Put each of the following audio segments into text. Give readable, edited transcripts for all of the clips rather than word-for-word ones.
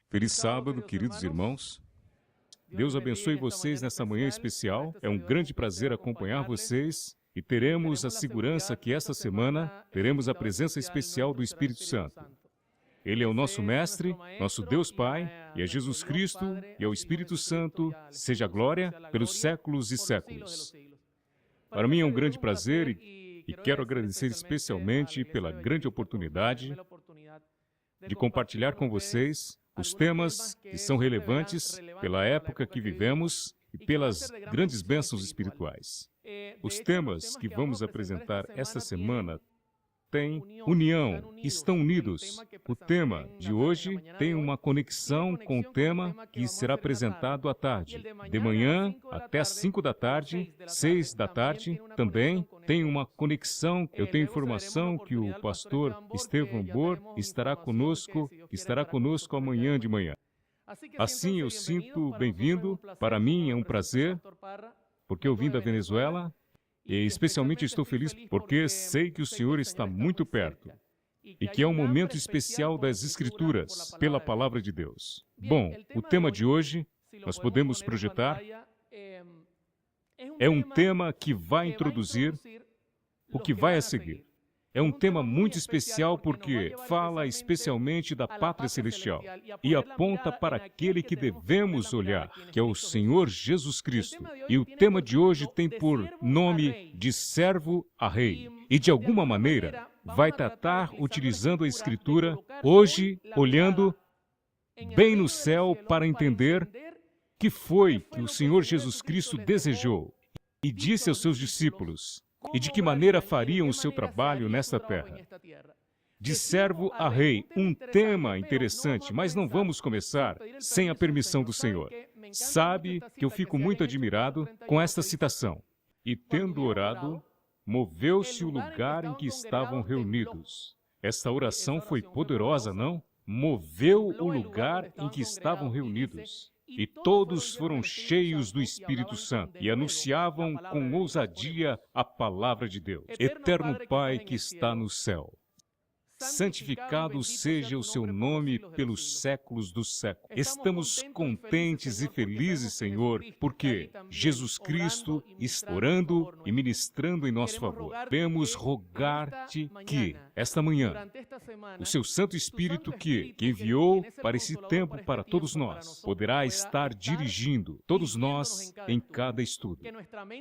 Feliz sábado, queridos irmãos. Deus abençoe vocês nessa manhã especial. É um grande prazer acompanhar vocês e teremos a segurança que esta semana teremos a presença especial do Espírito Santo. Ele é o nosso Mestre, nosso Deus Pai, e é Jesus Cristo, e é o Espírito Santo, seja a glória pelos séculos e séculos. Para mim é um grande prazer e quero agradecer especialmente pela grande oportunidade de compartilhar com vocês os temas que são relevantes pela época que vivemos e pelas grandes bênçãos espirituais. Os temas que vamos apresentar esta semana têm união, estão unidos. O tema de hoje tem uma conexão com o tema que será apresentado à tarde. De manhã até às 5 da tarde, 6 da tarde, também tem uma conexão. Eu tenho informação que o pastor Estevão Bor estará conosco amanhã de manhã. Assim eu sinto bem-vindo. Para mim é um prazer, porque eu vim da Venezuela. E especialmente estou feliz porque sei que o Senhor está muito perto e que é um momento especial das Escrituras, pela Palavra de Deus. Bom, o tema de hoje, nós podemos projetar, é um tema que vai introduzir o que vai a seguir. É um tema muito especial porque fala especialmente da pátria celestial e aponta para aquele que devemos olhar, que é o Senhor Jesus Cristo. E o tema de hoje tem por nome de servo a rei. E de alguma maneira vai tratar utilizando a Escritura, hoje olhando bem no céu para entender que foi que o Senhor Jesus Cristo desejou e disse aos seus discípulos, e de que maneira fariam o seu trabalho nesta terra. De servo a rei, um tema interessante, mas não vamos começar sem a permissão do Senhor. Sabe que eu fico muito admirado com esta citação. E tendo orado, moveu-se o lugar em que estavam reunidos. Esta oração foi poderosa, não? Moveu o lugar em que estavam reunidos. E todos foram cheios do Espírito Santo e anunciavam com ousadia a palavra de Deus. Eterno Pai que está no céu, santificado seja o seu nome pelos séculos dos séculos. Estamos contentes e felizes, Senhor, porque Jesus Cristo está orando e ministrando em nosso favor. Queremos rogar-te que, esta manhã, o seu Santo Espírito que enviou para esse tempo para todos nós, poderá estar dirigindo todos nós em cada estudo,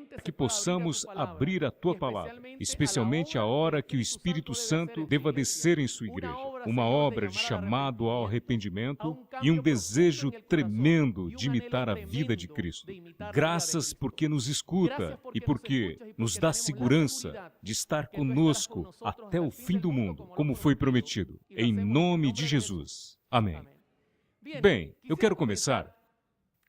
para que possamos abrir a Tua Palavra, especialmente a hora que o Espírito Santo deva descer em sua igreja, uma obra de chamado ao arrependimento e um desejo tremendo de imitar a vida de Cristo. Graças porque nos escuta e porque nos dá segurança de estar conosco até o fim do mundo, como foi prometido. Em nome de Jesus. Amém. Bem, eu quero começar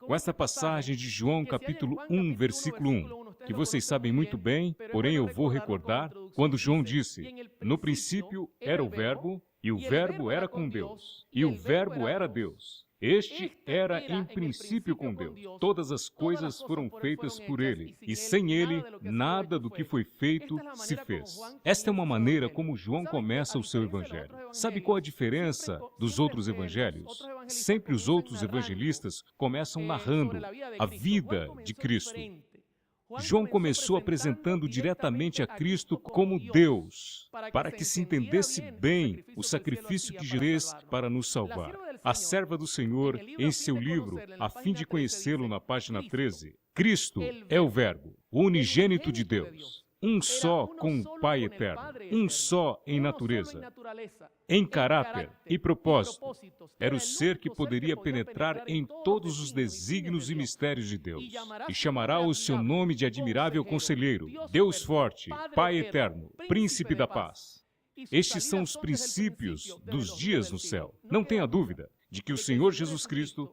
com esta passagem de João capítulo 1, versículo 1, que vocês sabem muito bem, porém eu vou recordar, quando João disse, no princípio era o Verbo, e o Verbo era com Deus, e o Verbo era Deus. Este era em princípio com Deus. Todas as coisas foram feitas por Ele, e sem Ele, nada do que foi feito se fez. Esta é uma maneira como João começa o seu evangelho. Sabe qual a diferença dos outros evangelhos? Sempre os outros evangelistas começam narrando a vida de Cristo. João começou apresentando diretamente a Cristo como Deus, para que se entendesse bem o sacrifício que Jesus fez para nos salvar. A serva do Senhor, em seu livro, a fim de conhecê-lo na página 13, Cristo é o Verbo, o unigênito de Deus, um só com o Pai eterno, um só em natureza, em caráter e propósito. Era o ser que poderia penetrar em todos os desígnios e mistérios de Deus, e chamará o seu nome de admirável conselheiro, Deus forte, Pai eterno, Príncipe da paz. Estes são os princípios dos dias no céu. Não tenha dúvida de que o Senhor Jesus Cristo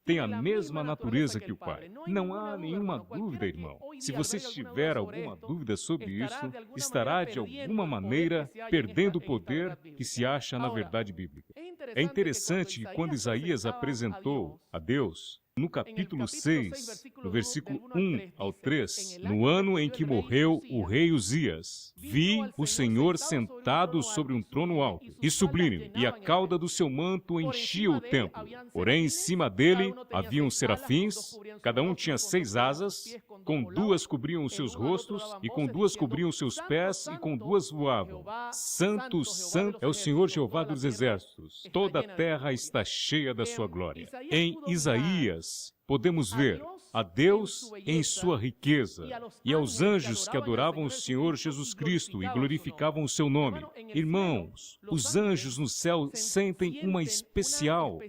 tem a mesma natureza que o Pai. Não há nenhuma dúvida, irmão. Se você tiver alguma dúvida sobre isso, estará de alguma maneira perdendo o poder que se acha na verdade bíblica. É interessante que quando Isaías apresentou a Deus, No capítulo 6, no versículo 1 ao 3, no ano em que morreu o rei Uzias, vi o Senhor sentado sobre um trono alto e sublime, e a cauda do seu manto enchia o templo. Porém, em cima dele haviam serafins, cada um tinha 6 asas, com 2 cobriam os seus rostos, e com 2 cobriam os seus pés, e com 2 voavam. Santo, santo é o Senhor Jeová dos exércitos, toda a terra está cheia da sua glória. Em Isaías, podemos ver a Deus em sua riqueza e aos anjos que adoravam o Senhor Jesus Cristo e glorificavam o seu nome. Irmãos, os anjos no céu sentem uma especial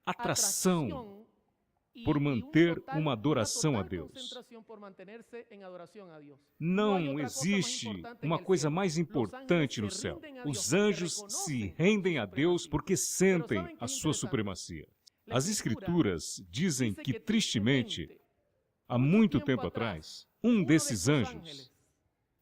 atração por manter uma adoração a Deus. Não existe uma coisa mais importante no céu. Os anjos se rendem a Deus porque sentem a sua supremacia. As Escrituras dizem que, tristemente, há muito tempo atrás, um desses anjos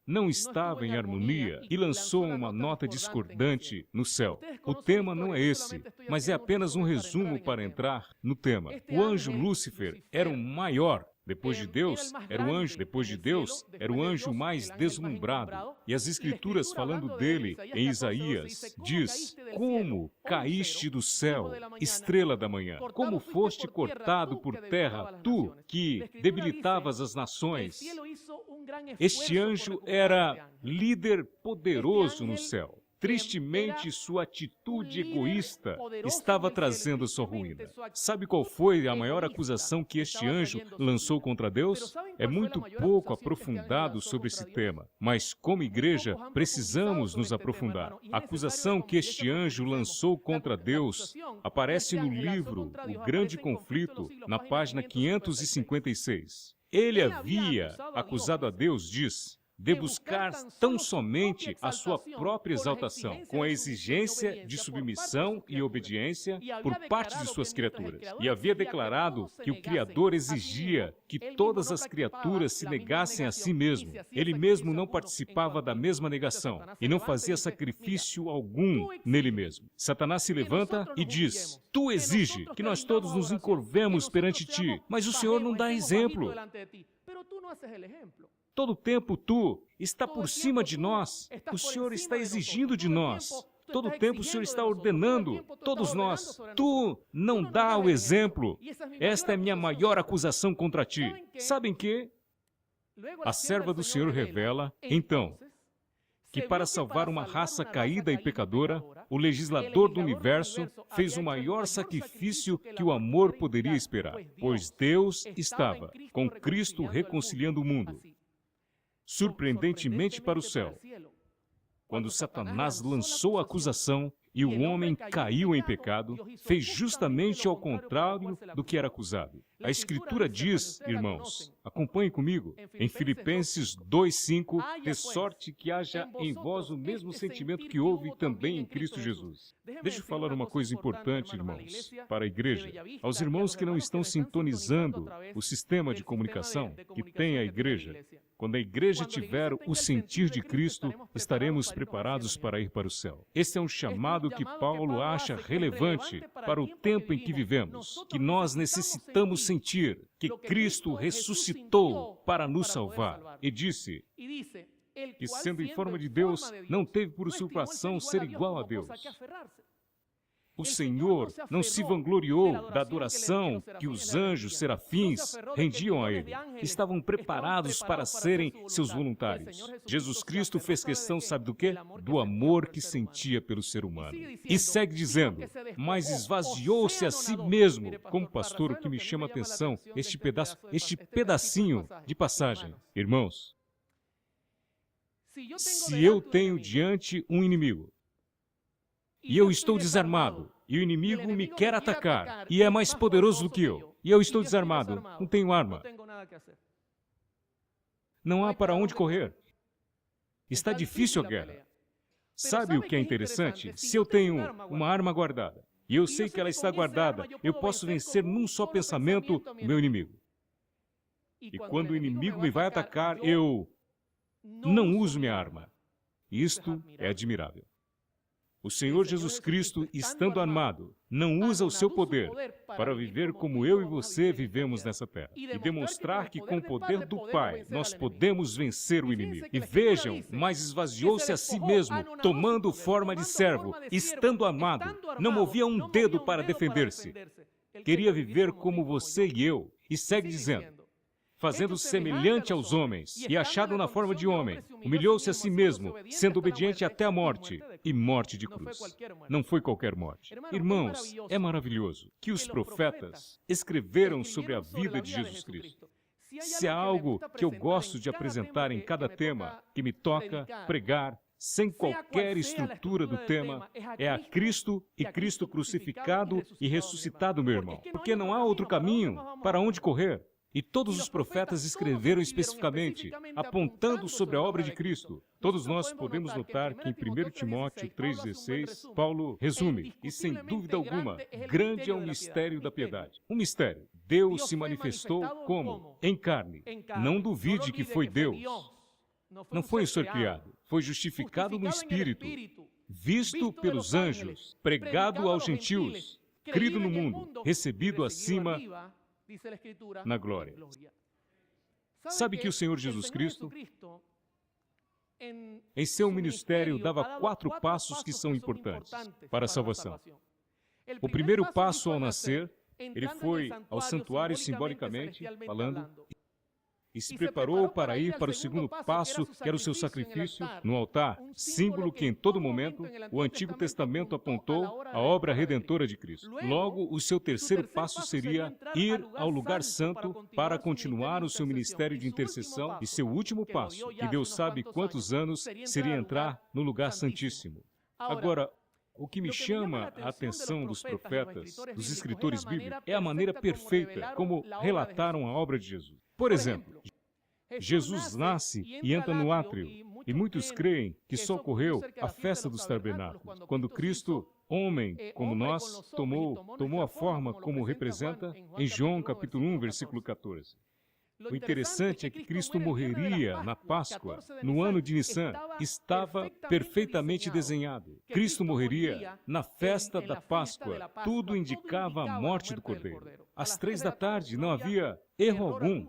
não estava em harmonia e lançou uma nota discordante no céu. O tema não é esse, mas é apenas um resumo para entrar no tema. O anjo Lúcifer era o maior. Depois de Deus, era o anjo. Depois de Deus, era o anjo mais deslumbrado. E as Escrituras, falando dele em Isaías, diz: como caíste do céu, estrela da manhã, como foste cortado por terra, tu que debilitavas as nações. Este anjo era líder poderoso no céu. Tristemente, sua atitude egoísta estava trazendo sua ruína. Sabe qual foi a maior acusação que este anjo lançou contra Deus? É muito pouco aprofundado sobre esse tema, mas como igreja precisamos nos aprofundar. A acusação que este anjo lançou contra Deus aparece no livro O Grande Conflito, na página 556. Ele havia acusado a Deus, diz, de buscar tão somente a sua própria exaltação, com a exigência de submissão e obediência por parte de suas criaturas. E havia declarado que o Criador exigia que todas as criaturas se negassem a si mesmo. Ele mesmo não participava da mesma negação e não fazia sacrifício algum nele mesmo. Satanás se levanta e diz: tu exige que nós todos nos encurvemos perante ti, mas o Senhor não dá exemplo. Todo tempo tu está por cima de nós. O Senhor está exigindo de nós. Todo tempo o Senhor está ordenando. Todos nós. Tu não dá o exemplo. Esta é a minha maior acusação contra ti. Sabem que? A serva do Senhor revela, então, que para salvar uma raça caída e pecadora, o legislador do universo fez o maior sacrifício que o amor poderia esperar, pois Deus estava com Cristo reconciliando o mundo. Surpreendentemente para o céu, quando Satanás lançou a acusação e o homem caiu em pecado, fez justamente ao contrário do que era acusado. A Escritura diz, irmãos, acompanhem comigo, em Filipenses 2:5, de sorte que haja em vós o mesmo sentimento que houve também em Cristo Jesus. Deixa eu falar uma coisa importante, irmãos, para a igreja. Aos irmãos que não estão sintonizando o sistema de comunicação que tem a igreja, quando a igreja tiver o sentir de Cristo, estaremos preparados para ir para o céu. Este é um chamado que Paulo acha relevante para o tempo em que vivemos, que nós necessitamos sentir que Cristo ressuscitou para nos salvar. E disse que, sendo em forma de Deus, não teve por usurpação ser igual a Deus. O Senhor não se vangloriou da adoração que os anjos serafins rendiam a Ele. Estavam preparados para serem seus voluntários. Jesus Cristo fez questão, sabe do quê? Do amor que sentia pelo ser humano. E segue dizendo, mas esvaziou-se a si mesmo. Como pastor, o que me chama a atenção, este pedacinho de passagem. Irmãos, se eu tenho diante um inimigo, e eu estou desarmado, e o inimigo me quer atacar, e é mais poderoso do que eu, e eu estou desarmado, não tenho arma. Não há para onde correr. Está difícil a guerra. Sabe o que é interessante? Se eu tenho uma arma guardada, e eu sei que ela está guardada, eu posso vencer num só pensamento o meu inimigo. E quando o inimigo me vai atacar, eu não uso minha arma. Isto é admirável. O Senhor Jesus Cristo, estando armado, não usa o seu poder para viver como eu e você vivemos nessa terra e demonstrar que com o poder do Pai nós podemos vencer o inimigo. E vejam, mas esvaziou-se a si mesmo, tomando forma de servo, estando armado, não movia um dedo para defender-se. Queria viver como você e eu, e segue dizendo, fazendo semelhante aos homens, e achado na forma de homem, humilhou-se a si mesmo, sendo obediente até a morte, e morte de cruz. Não foi qualquer morte. Irmãos, é maravilhoso que os profetas escreveram sobre a vida de Jesus Cristo. Se há algo que eu gosto de apresentar em cada tema que me toca pregar, sem qualquer estrutura do tema, é a Cristo e Cristo crucificado e ressuscitado, meu irmão. Porque não há outro caminho para onde correr. E todos os profetas escreveram especificamente, apontando sobre a obra de Cristo. Todos nós podemos notar que em 1 Timóteo 3,16, Paulo resume, e sem dúvida alguma, grande é o mistério da piedade. Um mistério. Deus se manifestou como? Em carne. Não duvide que foi Deus. Não foi um ser criado. Foi justificado no Espírito, visto pelos anjos, pregado aos gentios, crido no mundo, recebido acima na glória. Sabe que o Senhor Jesus Cristo, em seu ministério, dava 4 passos que são importantes para a salvação. O primeiro passo ao nascer, ele foi ao santuário simbolicamente falando e se preparou para ir para o segundo passo, que era o seu sacrifício no altar, símbolo que em todo momento o Antigo Testamento apontou a obra redentora de Cristo. Logo, o seu terceiro passo seria ir ao lugar santo para continuar o seu ministério de intercessão, e seu último passo, que Deus sabe quantos anos, seria entrar no lugar santíssimo. Agora, o que me chama a atenção dos profetas, dos escritores bíblicos, é a maneira perfeita como relataram a obra de Jesus. Por exemplo, Jesus nasce e entra no átrio, e muitos creem que só ocorreu a festa dos tabernáculos, quando Cristo, homem como nós, tomou a forma como representa em João capítulo 1, versículo 14. O interessante é que Cristo morreria na Páscoa, no ano de Nissan. Estava perfeitamente desenhado. Cristo morreria na festa da Páscoa. Tudo indicava a morte do Cordeiro. Às 3 da tarde não havia erro algum.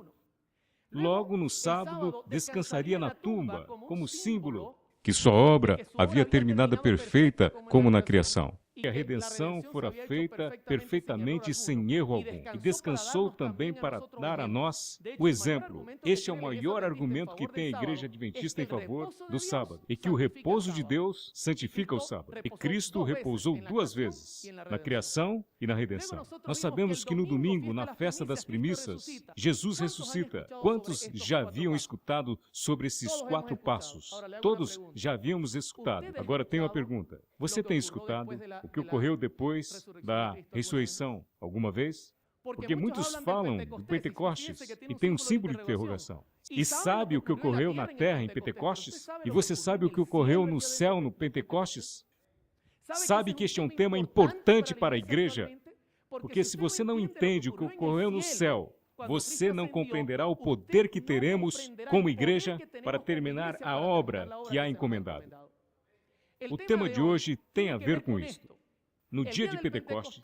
Logo, no sábado, descansaria na tumba, como símbolo que sua obra havia terminado perfeita, como na criação. E a redenção fora feita perfeitamente sem erro algum. E descansou também para dar a nós o exemplo. Este é o maior argumento que tem a Igreja Adventista em favor do sábado. E que o repouso de Deus santifica o sábado. E Cristo repousou 2 vezes, na criação e na redenção. Nós sabemos que no domingo, na festa das primícias, Jesus ressuscita. Quantos já haviam escutado sobre esses 4 passos? Todos já havíamos escutado. Agora tenho uma pergunta. Você tem escutado o que ocorreu depois da ressurreição alguma vez? Porque muitos falam do Pentecostes e tem um símbolo de interrogação. E sabe o que ocorreu na terra em Pentecostes? E você sabe o que ocorreu no céu no Pentecostes? Sabe que este é um tema importante para a igreja? Porque se você não entende o que ocorreu no céu, você não compreenderá o poder que teremos como igreja para terminar a obra que há encomendado. O tema de hoje tem a ver com isto. No dia de Pentecostes,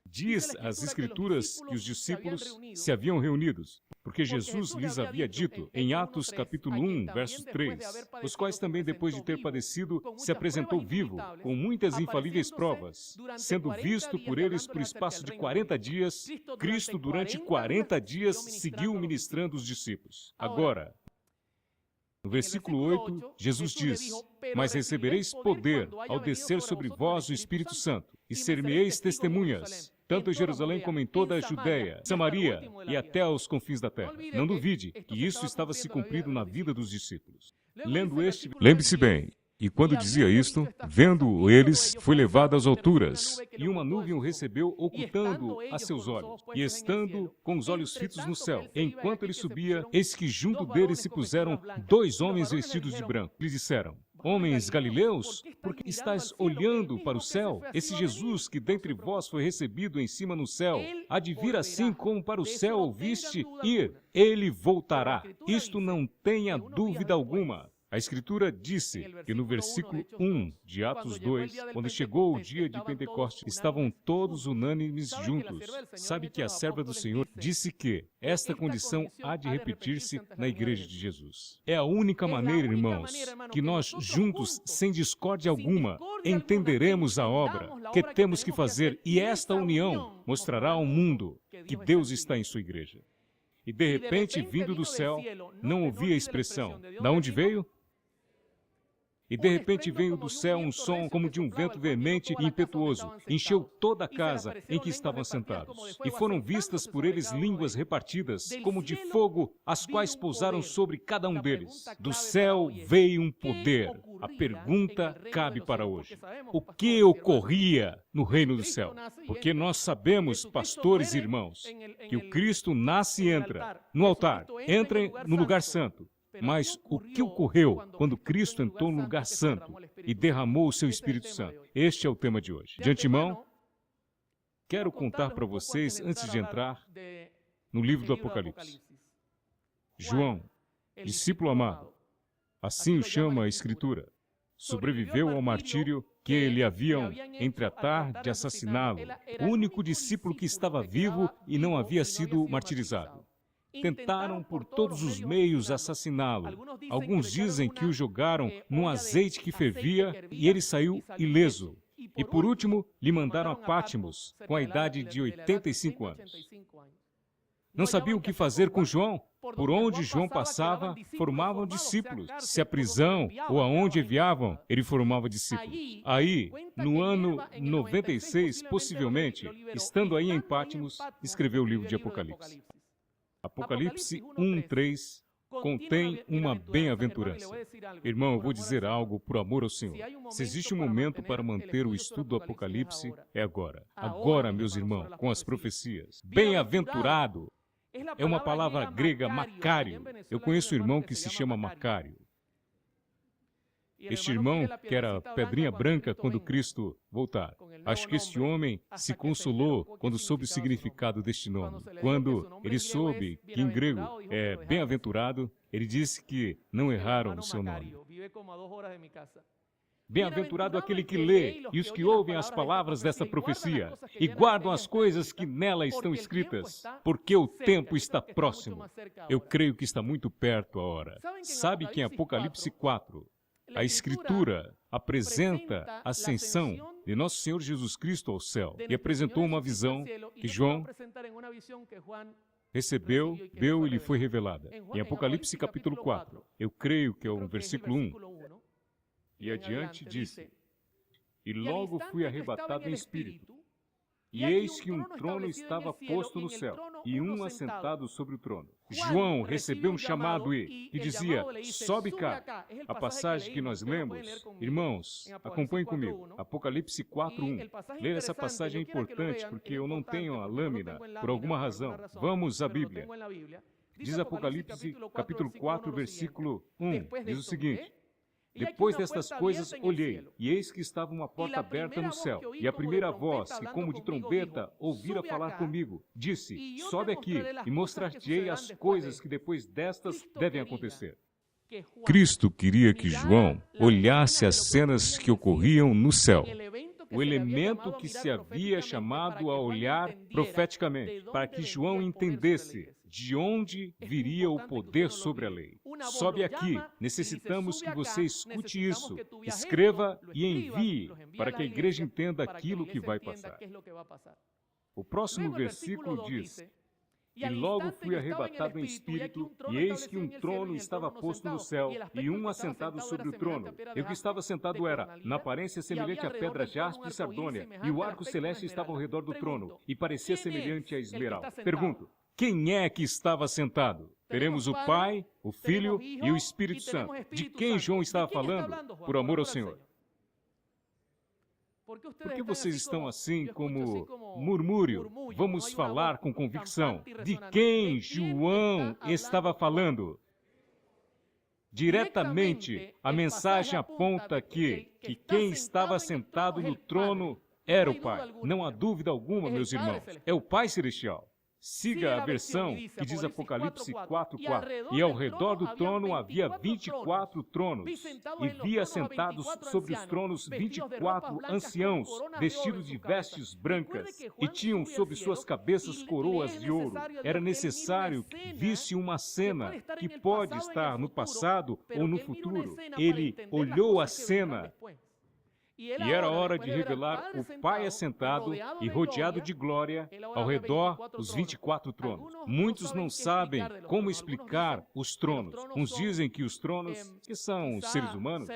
diz as Escrituras que os discípulos se haviam reunidos, porque Jesus lhes havia dito, em Atos capítulo 1, verso 3, os quais também, depois de ter padecido, se apresentou vivo, com muitas infalíveis provas, sendo visto por eles por espaço de 40 dias, Cristo, durante 40 dias, seguiu ministrando os discípulos. Agora, no versículo 8, Jesus diz, mas recebereis poder ao descer sobre vós o Espírito Santo, e ser-me-eis testemunhas, tanto em Jerusalém como em toda a Judéia, Samaria e até aos confins da terra. Não duvide que isso estava se cumprindo na vida dos discípulos. Lembre-se bem, e quando dizia isto, vendo eles, foi levado às alturas, e uma nuvem o recebeu, ocultando a seus olhos, e estando com os olhos fitos no céu, enquanto ele subia, eis que junto dele se puseram 2 homens vestidos de branco. Lhe disseram, homens galileus, por que estáis olhando para o céu? Esse Jesus que dentre vós foi recebido em cima no céu, há de vir assim como para o céu ouviste ir, ele voltará. Isto não tenha dúvida alguma. A Escritura disse que no versículo 1 de Atos 2, quando chegou o dia de Pentecostes, estavam todos unânimes juntos. Sabe que a serva do Senhor disse que esta condição há de repetir-se na Igreja de Jesus. É a única maneira, irmãos, que nós juntos, sem discórdia alguma, entenderemos a obra que temos que fazer, e esta união mostrará ao mundo que Deus está em sua igreja. E de repente, vindo do céu, não ouvi a expressão. Da onde veio? E de repente veio do céu um som como de um vento veemente e impetuoso. Encheu toda a casa em que estavam sentados. E foram vistas por eles línguas repartidas, como de fogo, as quais pousaram sobre cada um deles. Do céu veio um poder. A pergunta cabe para hoje. O que ocorria no reino do céu? Porque nós sabemos, pastores e irmãos, que o Cristo nasce e entra no altar, entra no lugar santo. Mas o que ocorreu quando Cristo entrou no lugar santo e derramou o seu Espírito Santo? Este é o tema de hoje. De antemão, quero contar para vocês, antes de entrar no livro do Apocalipse. João, discípulo amado, assim o chama a Escritura, sobreviveu ao martírio que lhe haviam em tratar de assassiná-lo, o único discípulo que estava vivo e não havia sido martirizado. Tentaram por todos os meios assassiná-lo. Alguns dizem que o jogaram num azeite que fervia e ele saiu ileso. E por último, lhe mandaram a Pátimos, com a idade de 85 anos. Não sabiam o que fazer com João? Por onde João passava, formavam discípulos. Se a prisão ou aonde enviavam, ele formava discípulos. Aí, no ano 96, possivelmente, estando aí em Pátimos, escreveu o livro de Apocalipse. Apocalipse 1:3 contém uma bem-aventurança. Irmão, eu vou dizer algo por amor ao Senhor. Se existe um momento para manter o estudo do Apocalipse, é agora. Agora, meus irmãos, com as profecias. Bem-aventurado é uma palavra grega, Macário. Eu conheço um irmão que se chama Macário. Este irmão, que era pedrinha branca quando Cristo voltar. Acho que este homem se consolou quando soube o significado deste nome. Quando ele soube que em grego é bem-aventurado, ele disse que não erraram no seu nome. Bem-aventurado aquele que lê e os que ouvem as palavras desta profecia e guardam as coisas que nela estão escritas, porque o tempo está próximo. Eu creio que está muito perto a hora. Sabe que em Apocalipse 4, a Escritura apresenta a ascensão de nosso Senhor Jesus Cristo ao céu e apresentou uma visão que João recebeu, viu e lhe foi revelada. Em Apocalipse capítulo 4, eu creio que é o versículo 1, e adiante disse: E logo fui arrebatado em espírito, e eis que um trono estava posto no céu, e um assentado sobre o trono. João recebeu um chamado e dizia: sobe cá. A passagem que nós lemos, irmãos, acompanhem comigo. Apocalipse 4:1. Ler essa passagem é importante porque eu não tenho a lâmina, por alguma razão. Vamos à Bíblia. Diz Apocalipse capítulo 4, versículo 1. Diz o seguinte: Depois destas coisas olhei, e eis que estava uma porta aberta no céu. E a primeira voz, que como de trombeta ouvira falar comigo, disse: sobe aqui, e mostrar-te-ei as coisas que depois destas devem acontecer. Cristo queria que João olhasse as cenas que ocorriam no céu, o elemento que se havia chamado a olhar profeticamente, para que João entendesse de onde viria o poder sobre a lei. Sobe aqui, necessitamos que você escute isso, escreva e envie para que a igreja entenda aquilo que vai passar. O próximo versículo diz: E logo fui arrebatado em espírito, e eis que um trono estava posto no céu, e um assentado sobre o trono. E o que estava sentado era, na aparência, semelhante a pedra jaspe e sardônia, e o arco celeste estava ao redor do trono, e parecia semelhante a esmeralda. Pergunto: quem é que estava sentado? Teremos o Pai, o Filho e o Espírito Santo. De quem João estava falando? Por amor ao Senhor. Por que vocês estão assim como murmúrio? Vamos falar com convicção. De quem João estava falando? Diretamente, a mensagem aponta que quem estava sentado no trono era o Pai. Não há dúvida alguma, meus irmãos. É o Pai Celestial. Siga a versão que diz Apocalipse 4:4. E ao redor do trono havia 24 tronos, e via sentados sobre os tronos 24 anciãos, vestidos de vestes brancas, e tinham sobre suas cabeças coroas de ouro. Era necessário que visse uma cena que pode estar no passado ou no futuro. Ele olhou a cena. E era hora de revelar o Pai assentado e rodeado de glória ao redor dos 24 tronos. Muitos não sabem como explicar os tronos. Uns dizem que os tronos, que são seres humanos,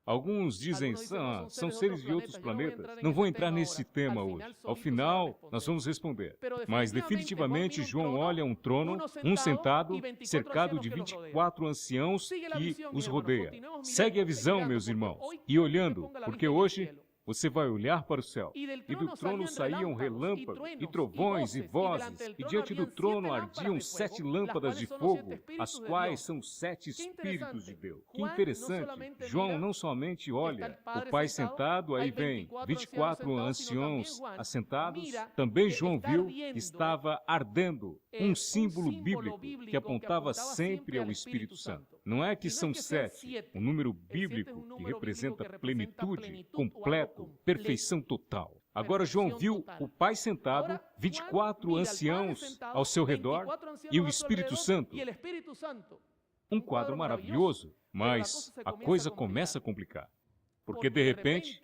alguns dizem são seres de outros planetas. Não vou entrar nesse tema hoje. Ao final, nós vamos responder. Mas definitivamente João olha um trono, um sentado, cercado de 24 anciãos que os rodeia. Segue a visão, meus irmãos, e olhando, porque hoje você vai olhar para o céu, e do trono saíam relâmpagos, e trovões, e vozes, e diante do trono ardiam 7 lâmpadas de fogo, as quais são 7 Espíritos de Deus. Que interessante, João não somente olha o Pai sentado, aí vem 24 anciãos assentados, também João viu que estava ardendo um símbolo bíblico que apontava sempre ao Espírito Santo. Não é que são 7, um número bíblico que representa plenitude, completo, perfeição total. Agora João viu o Pai sentado, 24 anciãos ao seu redor e o Espírito Santo. Um quadro maravilhoso, mas a coisa começa a complicar. Porque de repente,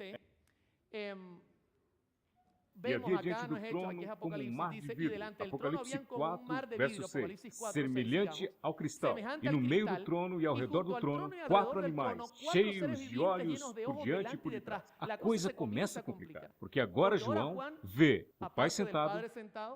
e havia diante do trono como um mar de vidro. Apocalipse 4, verso 6. Semelhante ao cristal. E no meio do trono e ao redor do trono, 4 animais, cheios de olhos por diante e por detrás. A coisa começa a complicar. Porque agora João vê o Pai sentado,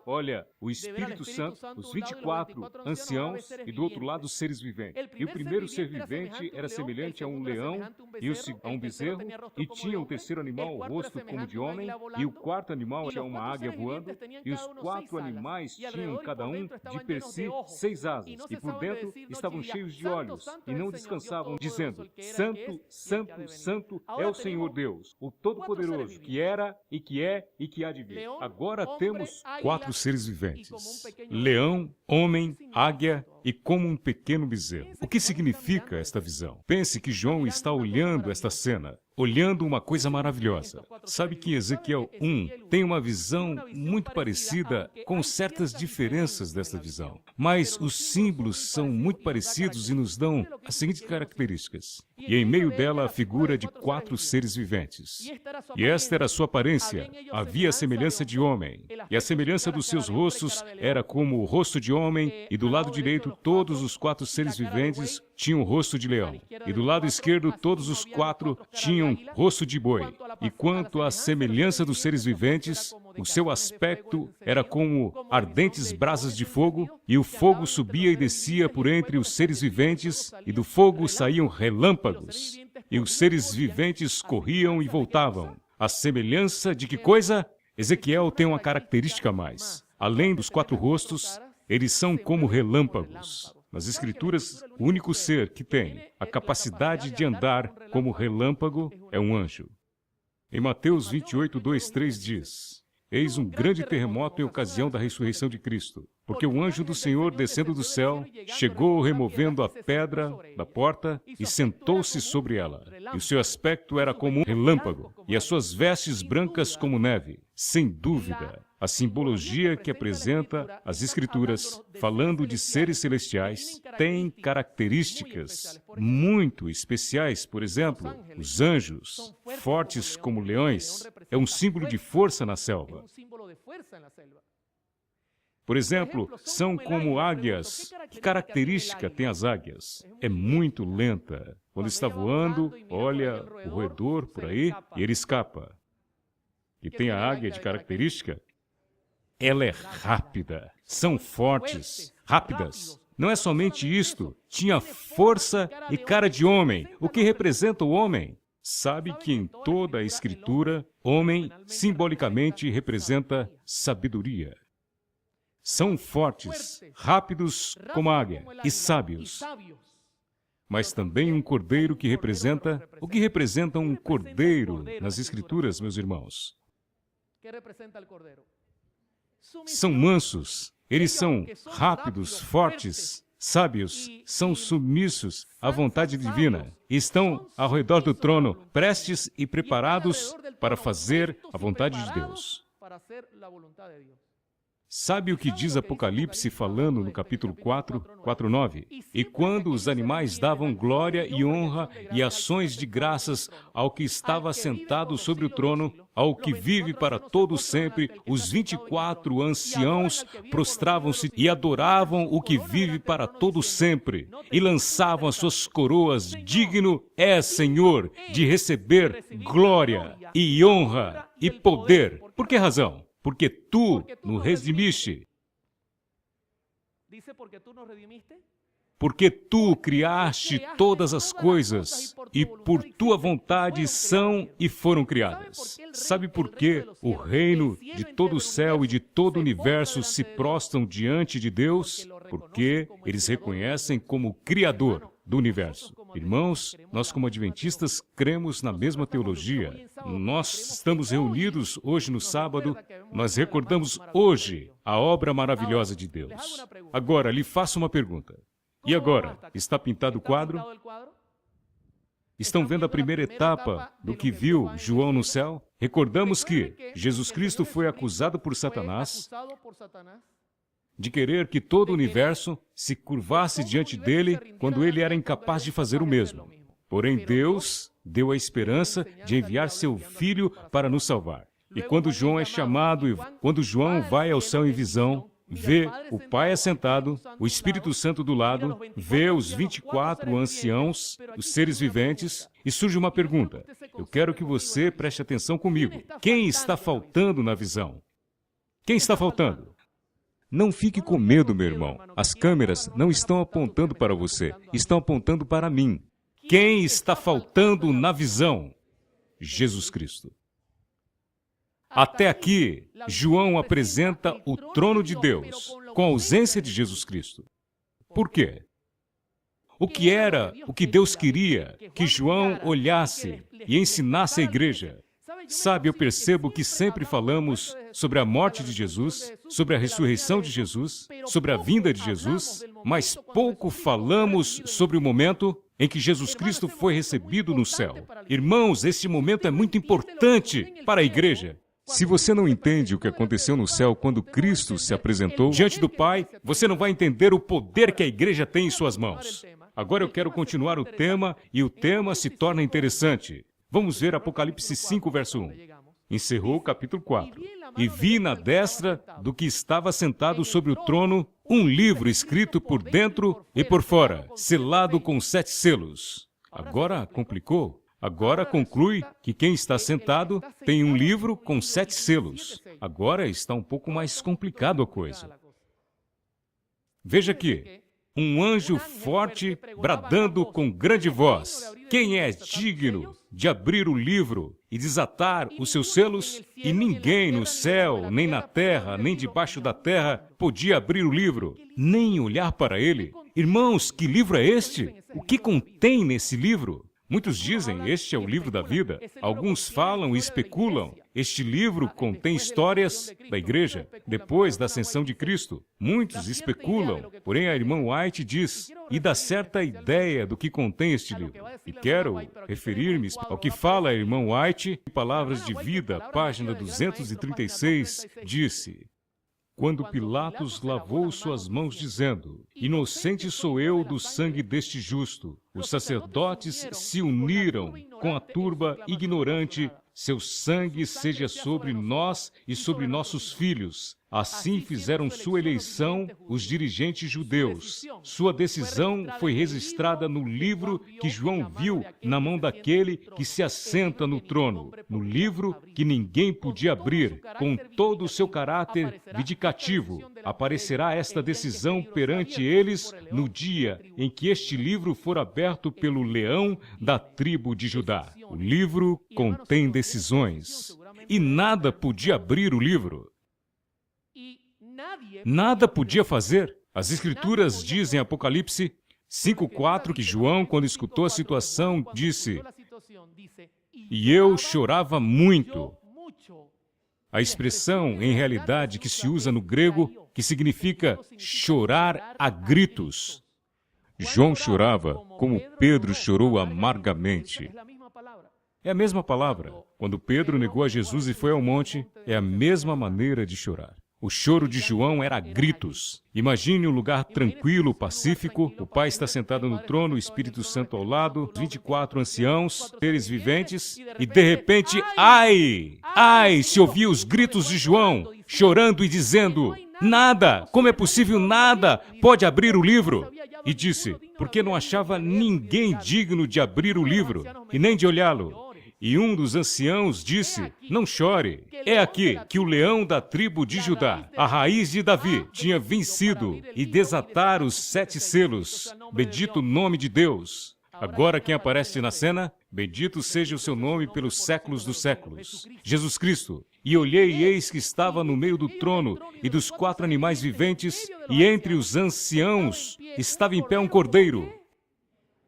olha o Espírito Santo, os 24 anciãos e do outro lado os seres viventes. E o primeiro ser vivente era semelhante a um leão e a um bezerro, e tinha o terceiro animal o rosto como de homem, e o quarto animal tinha uma águia voando, e os 4 animais tinham cada um de per si 6 asas, e por dentro estavam cheios de olhos, e não descansavam, dizendo: Santo, Santo, Santo é o Senhor Deus, o Todo-Poderoso, que era, e que é, e que há de vir. Agora temos 4 seres viventes: leão, homem, águia e como um pequeno bezerro. O que significa esta visão? Pense que João está olhando esta cena, olhando uma coisa maravilhosa. Sabe que Ezequiel 1 tem uma visão muito parecida, com certas diferenças desta visão. Mas os símbolos são muito parecidos e nos dão as seguintes características. E em meio dela a figura de 4 seres viventes. E esta era a sua aparência. Havia a semelhança de homem. E a semelhança dos seus rostos era como o rosto de homem, e do lado direito todos os 4 seres viventes tinham o rosto de leão. E do lado esquerdo todos os 4 tinham rosto de boi. E quanto à semelhança dos seres viventes, o seu aspecto era como ardentes brasas de fogo, e o fogo subia e descia por entre os seres viventes, e do fogo saíam relâmpagos, e os seres viventes corriam e voltavam. A semelhança de que coisa? Ezequiel tem uma característica a mais. Além dos 4 rostos, eles são como relâmpagos. Nas Escrituras, o único ser que tem a capacidade de andar como relâmpago é um anjo. Em Mateus 28, 2, 3 diz: Eis um grande terremoto em ocasião da ressurreição de Cristo, porque o anjo do Senhor, descendo do céu, chegou removendo a pedra da porta e sentou-se sobre ela. E o seu aspecto era como um relâmpago, e as suas vestes brancas como neve. Sem dúvida, a simbologia que apresenta as Escrituras, falando de seres celestiais, tem características muito especiais. Por exemplo, os anjos, fortes como leões, é um símbolo de força na selva. Por exemplo, são como águias. Que característica tem as águias? É muito lenta. Quando está voando, olha o roedor por aí e ele escapa. E tem a águia de característica? Ela é rápida. São fortes, rápidas. Não é somente isto. Tinha força e cara de homem. O que representa o homem? Sabe que em toda a Escritura, homem simbolicamente representa sabedoria. São fortes, rápidos como a águia e sábios. Mas também um cordeiro que representa... O que representa um cordeiro nas Escrituras, meus irmãos? São mansos, Eles são rápidos, fortes, sábios, são submissos à vontade divina. Estão ao redor do trono, prestes e preparados para fazer a vontade de Deus. Sabe o que diz Apocalipse falando no capítulo 4, 4:9? E quando os animais davam glória e honra e ações de graças ao que estava sentado sobre o trono, ao que vive para todo sempre, os 24 anciãos prostravam-se e adoravam o que vive para todo sempre, e lançavam as suas coroas. Digno é, Senhor, de receber glória e honra e poder. Por que razão? Porque tu nos redimiste. Porque tu criaste todas as coisas e por tua vontade são e foram criadas. Sabe por que o reino de todo o céu e de todo o universo se prostram diante de Deus? Porque eles reconhecem como Criador do universo. Irmãos, nós como adventistas cremos na mesma teologia. Nós estamos reunidos hoje no sábado, nós recordamos hoje a obra maravilhosa de Deus. Agora, lhe faço uma pergunta. E agora, está pintado o quadro? Estão vendo a primeira etapa do que viu João no céu? Recordamos que Jesus Cristo foi acusado por Satanás de querer que todo o universo se curvasse diante dele quando ele era incapaz de fazer o mesmo. Porém, Deus deu a esperança de enviar seu Filho para nos salvar. E quando João é chamado, quando João vai ao céu em visão, vê o Pai assentado, o Espírito Santo do lado, vê os 24 anciãos, os seres viventes, e surge uma pergunta. Eu quero que você preste atenção comigo. Quem está faltando na visão? Quem está faltando? Não fique com medo, meu irmão. As câmeras não estão apontando para você, estão apontando para mim. Quem está faltando na visão? Jesus Cristo. Até aqui, João apresenta o trono de Deus, com a ausência de Jesus Cristo. Por quê? O que era o que Deus queria que João olhasse e ensinasse à igreja? Sabe, eu percebo que sempre falamos sobre a morte de Jesus, sobre a ressurreição de Jesus, sobre a vinda de Jesus, mas pouco falamos sobre o momento em que Jesus Cristo foi recebido no céu. Irmãos, este momento é muito importante para a igreja. Se você não entende o que aconteceu no céu quando Cristo se apresentou diante do Pai, você não vai entender o poder que a igreja tem em suas mãos. Agora eu quero continuar o tema e o tema se torna interessante. Vamos ver Apocalipse 5, verso 1. Encerrou o capítulo 4. E vi na destra do que estava sentado sobre o trono um livro escrito por dentro e por fora, selado com 7 selos. Agora complicou. Agora conclui que quem está sentado tem um livro com 7 selos. Agora está um pouco mais complicado a coisa. Veja aqui. Um anjo forte bradando com grande voz. Quem é digno de abrir o livro e desatar os seus selos? E ninguém no céu, nem na terra, nem debaixo da terra podia abrir o livro, nem olhar para ele. Irmãos, que livro é este? O que contém nesse livro? Muitos dizem, este é o livro da vida. Alguns falam e especulam. Este livro contém histórias da igreja, depois da ascensão de Cristo. Muitos especulam, porém a irmã White diz, e dá certa ideia do que contém este livro. E quero referir-me ao que fala a irmã White, em Palavras de Vida, página 236, disse... Quando Pilatos lavou suas mãos, dizendo, inocente sou eu do sangue deste justo, os sacerdotes se uniram com a turba ignorante, seu sangue seja sobre nós e sobre nossos filhos. Assim fizeram sua eleição os dirigentes judeus. Sua decisão foi registrada no livro que João viu na mão daquele que se assenta no trono, no livro que ninguém podia abrir, com todo o seu caráter vindicativo. Aparecerá esta decisão perante eles no dia em que este livro for aberto pelo leão da tribo de Judá. O livro contém decisões, e nada podia abrir o livro. Nada podia fazer. As Escrituras dizem em Apocalipse 5:4 que João, quando escutou a situação, disse, e eu chorava muito. A expressão, em realidade, que se usa no grego, que significa chorar a gritos. João chorava como Pedro chorou amargamente. É a mesma palavra. Quando Pedro negou a Jesus e foi ao monte, é a mesma maneira de chorar. O choro de João era a gritos. Imagine um lugar tranquilo, pacífico, o Pai está sentado no trono, o Espírito Santo ao lado, 24 anciãos, seres viventes, e de repente, ai! Ai! Se ouvia os gritos de João, chorando e dizendo, nada! Como é possível nada? Pode abrir o livro! E disse, porque não achava ninguém digno de abrir o livro, e nem de olhá-lo. E um dos anciãos disse, não chore, é aqui que o leão da tribo de Judá, a raiz de Davi, tinha vencido e desatar os 7 selos. Bendito o nome de Deus. Agora quem aparece na cena, bendito seja o seu nome pelos séculos dos séculos. Jesus Cristo. E olhei e eis que estava no meio do trono e dos 4 animais viventes, e entre os anciãos estava em pé um cordeiro,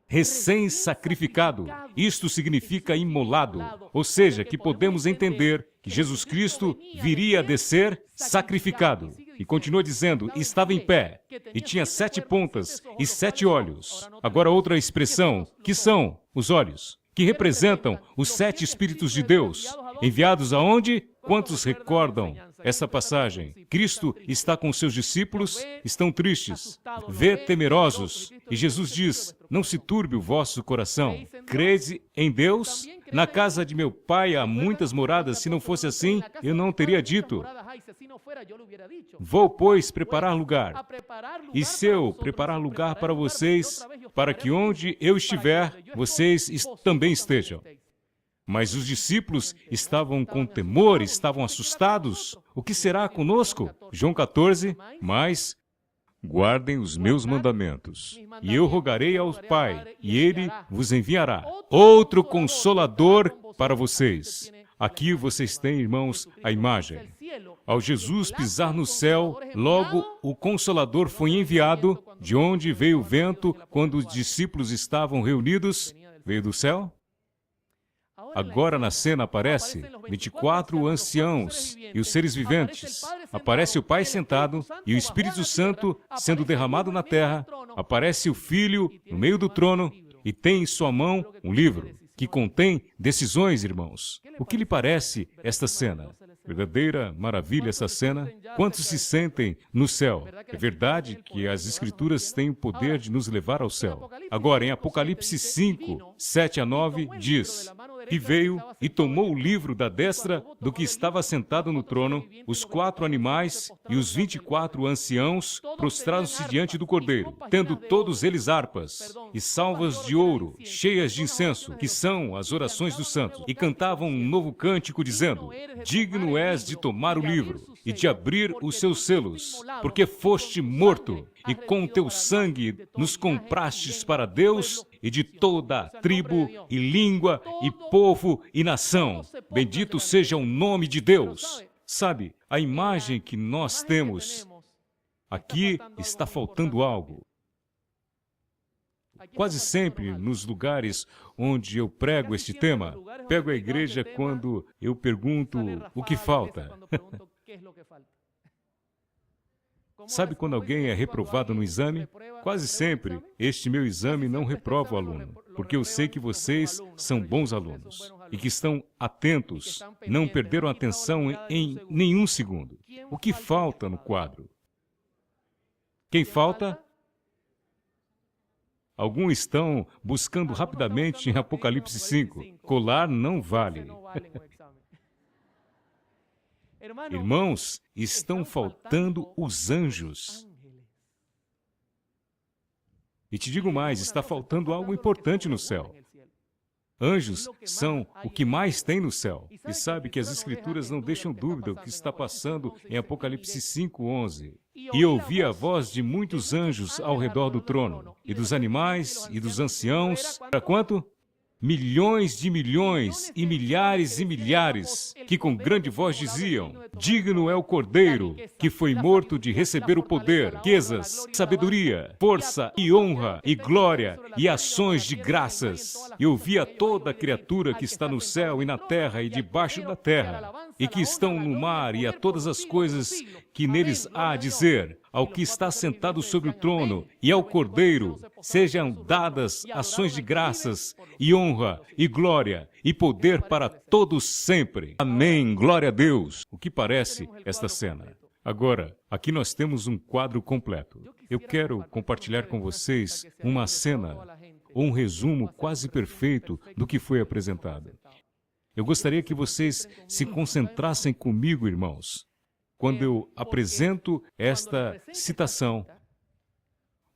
recém-sacrificado. Isto significa imolado, ou seja, que podemos entender que Jesus Cristo viria a descer sacrificado. E continua dizendo, estava em pé, e tinha 7 pontas e 7 olhos. Agora outra expressão, que são os olhos, que representam os 7 Espíritos de Deus, enviados aonde? Quantos recordam essa passagem? Cristo está com seus discípulos, estão tristes, vê temerosos, e Jesus diz, não se turbe o vosso coração. Crede em Deus? Na casa de meu Pai há muitas moradas, se não fosse assim, eu não teria dito. Vou, pois, preparar lugar. E se eu preparar lugar para vocês, para que onde eu estiver, vocês também estejam. Mas os discípulos estavam com temor, estavam assustados. O que será conosco? João 14, mas guardem os meus mandamentos. E eu rogarei ao Pai, e Ele vos enviará outro Consolador para vocês. Aqui vocês têm, irmãos, a imagem. Ao Jesus pisar no céu, logo o Consolador foi enviado. De onde veio o vento quando os discípulos estavam reunidos? Veio do céu? Agora na cena aparece 24 anciãos e os seres viventes. Aparece o Pai sentado e o Espírito Santo sendo derramado na terra. Aparece o Filho no meio do trono e tem em sua mão um livro que contém decisões, irmãos. O que lhe parece esta cena? Verdadeira maravilha essa cena. Quantos se sentem no céu? É verdade que as Escrituras têm o poder de nos levar ao céu. Agora, em Apocalipse 5, 7 a 9, diz, e veio e tomou o livro da destra do que estava sentado no trono, os 4 animais e os 24 anciãos prostraram-se diante do Cordeiro, tendo todos eles harpas e salvas de ouro, cheias de incenso, que são as orações dos santos, e cantavam um novo cântico, dizendo, digno és de tomar o livro e de abrir os seus selos, porque foste morto, e com teu sangue nos comprastes para Deus e de toda a tribo e língua e povo e nação. Bendito seja o nome de Deus. Sabe, a imagem que nós temos aqui está faltando algo. Quase sempre, nos lugares onde eu prego este tema, pego a igreja quando eu pergunto o que falta. Sabe quando alguém é reprovado no exame? Quase sempre, este meu exame não reprova o aluno, porque eu sei que vocês são bons alunos e que estão atentos, não perderam atenção em nenhum segundo. O que falta no quadro? Quem falta? Alguns estão buscando rapidamente em Apocalipse 5. Colar não vale. Irmãos, estão faltando os anjos. E te digo mais, está faltando algo importante no céu. Anjos são o que mais tem no céu. E sabe que as Escrituras não deixam dúvida o que está passando em Apocalipse 5:11. E ouvi a voz de muitos anjos ao redor do trono, e dos animais e dos anciãos. Para quanto? Milhões de milhões e milhares, que com grande voz diziam, Digno é o Cordeiro, que foi morto de receber o poder, riquezas, sabedoria, força e honra e glória e ações de graças. Eu vi a toda criatura que está no céu e na terra e debaixo da terra, e que estão no mar, e a todas as coisas que neles há a dizer, ao que está sentado sobre o trono e ao Cordeiro, sejam dadas ações de graças e honra e glória e poder para todos sempre. Amém. Glória a Deus. O que parece esta cena? Agora, aqui nós temos um quadro completo. Eu quero compartilhar com vocês uma cena, ou um resumo quase perfeito do que foi apresentado. Eu gostaria que vocês se concentrassem comigo, irmãos. Quando eu apresento esta citação,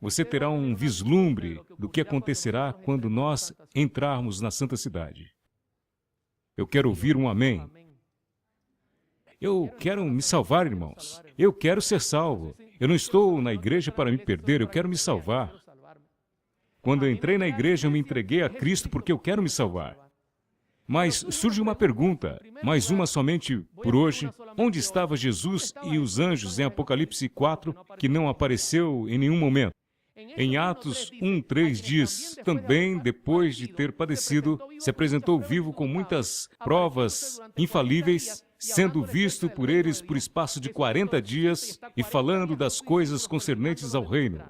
você terá um vislumbre do que acontecerá quando nós entrarmos na Santa Cidade. Eu quero ouvir um amém. Eu quero me salvar, irmãos. Eu quero ser salvo. Eu não estou na igreja para me perder, eu quero me salvar. Quando eu entrei na igreja, eu me entreguei a Cristo porque eu quero me salvar. Mas surge uma pergunta, mais uma somente por hoje. Onde estava Jesus e os anjos em Apocalipse 4, que não apareceu em nenhum momento? Em Atos 1:3 diz, também depois de ter padecido, se apresentou vivo com muitas provas infalíveis, sendo visto por eles por espaço de 40 dias e falando das coisas concernentes ao reino,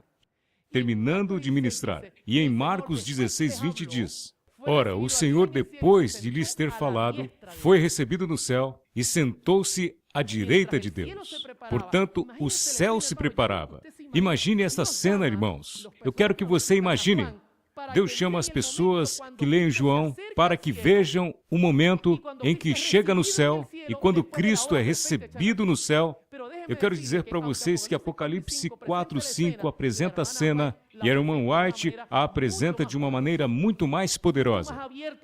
terminando de ministrar. E em Marcos 16:20 diz, ora, o Senhor, depois de lhes ter falado, foi recebido no céu e sentou-se à direita de Deus. Portanto, o céu se preparava. Imagine esta cena, irmãos. Eu quero que você imagine. Deus chama as pessoas que leem João para que vejam o momento em que chega no céu e quando Cristo é recebido no céu. Eu quero dizer para vocês que Apocalipse 4:5 apresenta a cena e a irmã White a apresenta de uma maneira muito mais poderosa.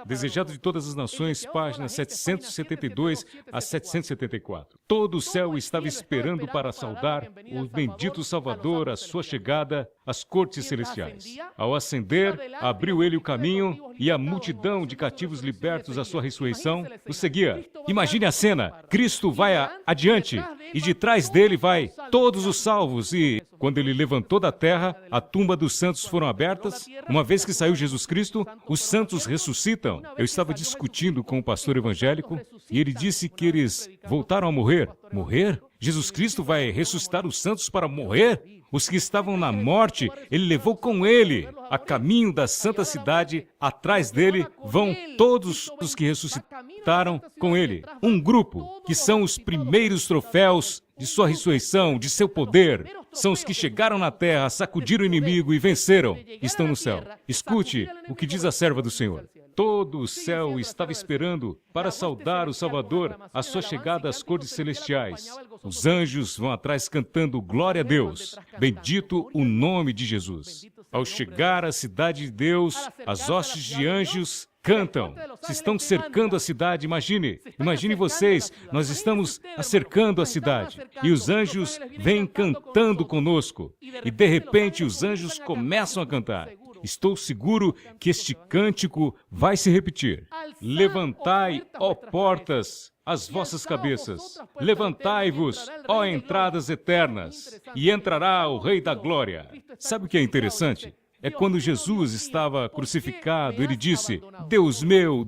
Desejado de todas as nações, páginas 772 a 774. Todo o céu estava esperando para saudar o bendito Salvador à sua chegada às cortes celestiais. Ao ascender, abriu ele o caminho e a multidão de cativos libertos à sua ressurreição o seguia. Imagine a cena. Cristo vai adiante e de trás dele vai todos os salvos e, quando ele levantou da terra, a tumba dos santos foram abertas. Uma vez que saiu Jesus Cristo, os santos ressuscitam. Eu estava discutindo com um pastor evangélico e ele disse que eles voltaram a morrer. Morrer? Jesus Cristo vai ressuscitar os santos para morrer? Os que estavam na morte, ele levou com ele. A caminho da santa cidade, atrás dele, vão todos os que ressuscitaram com ele. Um grupo, que são os primeiros troféus de sua ressurreição, de seu poder. São os que chegaram na terra, sacudiram o inimigo e venceram. Estão no céu. Escute o que diz a serva do Senhor. Todo o céu estava esperando para saudar o Salvador à sua chegada às cortes celestiais. Os anjos vão atrás cantando glória a Deus. Bendito o nome de Jesus. Ao chegar à cidade de Deus, as hostes de anjos cantam. Se estão cercando a cidade, imagine vocês, nós estamos cercando a cidade. E os anjos vêm cantando conosco. E de repente os anjos começam a cantar. Estou seguro que este cântico vai se repetir. Levantai, ó portas, as vossas cabeças. Levantai-vos, ó entradas eternas, e entrará o Rei da Glória. Sabe o que é interessante? É quando Jesus estava crucificado, ele disse, Deus meu,